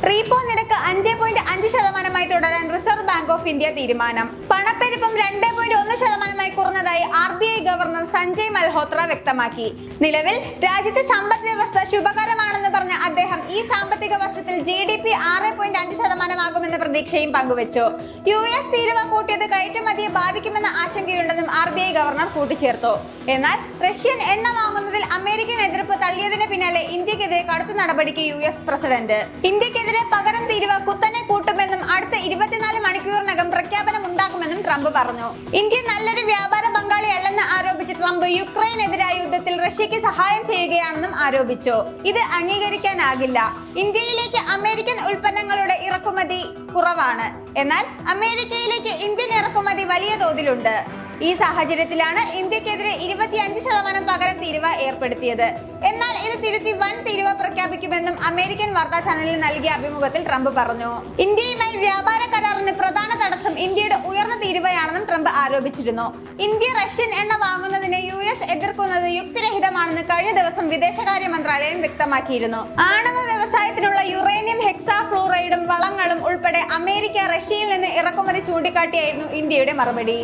Repo നിരക്ക് 5.5% തുടരാൻ reserve bank of India തീരുമാനം. പണപ്പെരുപ്പം 2.1% കുറഞ്ഞതായി RBI ഗവർണർ സഞ്ജയ് മൽഹോത്ര വ്യക്തമാക്കി. നിലവിൽ രാജ്യത്തെ സമ്പദ് വ്യവസ്ഥ ശുഭകരമാണെന്ന് പറഞ്ഞ അദ്ദേഹം ഈ സാമ്പത്തിക വർഷത്തിൽ GDP 6.5% ആകുമെന്ന പ്രതീക്ഷയും പങ്കുവച്ചു. US തീരുവ കൂട്ടിയത് കയറ്റുമതിയെ ബാധിക്കുമെന്ന ആശങ്കയുണ്ടെന്നും RBI ഗവർണർ കൂട്ടിച്ചേർത്തു. എന്നാൽ റഷ്യൻ എണ്ണ വാങ്ങുന്നതിൽ അമേരിക്കൻ എതിർപ്പ് തള്ളിയതിന് പിന്നാലെ ഇന്ത്യക്കെതിരെ കടുത്ത നടപടിക്ക് US പ്രസിഡന്റ്. ഇന്ത്യക്കെതിരെ പകരം തീരുവ കുത്തനെ കൂട്ടുമെന്നും അടുത്ത 24 മണിക്കൂറിനകം പ്രഖ്യാപനം ഉണ്ടാക്കുമെന്നും ട്രംപ് പറഞ്ഞു. ഇന്ത്യ നല്ലൊരു വ്യാപാര പങ്കാളിയല്ലെന്ന് ആരോപിച്ച ട്രംപ് യുക്രൈനെതിരായ യുദ്ധത്തിൽ റഷ്യക്ക് സഹായം ചെയ്യുകയാണെന്നും ആരോപിച്ചു. ഇത് അംഗീകരിക്കാനാകില്ല. ഇന്ത്യയിലേക്ക് അമേരിക്കൻ ഉൽപ്പന്നങ്ങളുടെ ഇറക്കുമതി കുറവാണ്. എന്നാൽ അമേരിക്കയിലേക്ക് ഇന്ത്യൻ ഇറക്കുമതി വലിയ തോതിലുണ്ട്. ഈ സാഹചര്യത്തിലാണ് ഇന്ത്യക്കെതിരെ 25% പകരം തീരുവ ഏർപ്പെടുത്തിയത്. എന്നാൽ ഇത് തിരുത്തി വൻ തീരുവ പ്രഖ്യാപിക്കുമെന്നും അമേരിക്കൻ വാർത്താ ചാനലിന് നൽകിയ അഭിമുഖത്തിൽ ട്രംപ് പറഞ്ഞു. ഇന്ത്യയുമായി വ്യാപാര കരാറിന് പ്രധാന തടസ്സം ഇന്ത്യയുടെ ഉയർന്ന തീരുവയാണെന്നും ട്രംപ് ആരോപിച്ചിരുന്നു. ഇന്ത്യ റഷ്യൻ എണ്ണ വാങ്ങുന്നതിനെ US എതിർക്കുന്നത് യുക്തിരഹിതമാണെന്ന് കഴിഞ്ഞ ദിവസം വിദേശകാര്യ മന്ത്രാലയം വ്യക്തമാക്കിയിരുന്നു. ആണവ വ്യവസായത്തിനുള്ള യുറേനിയം ഹെക്സാഫ്ലൂറൈഡും വളങ്ങളും ഉൾപ്പെടെ അമേരിക്ക റഷ്യയിൽ നിന്ന് ഇറക്കുമതി ചൂണ്ടിക്കാട്ടിയായിരുന്നു ഇന്ത്യയുടെ മറുപടി.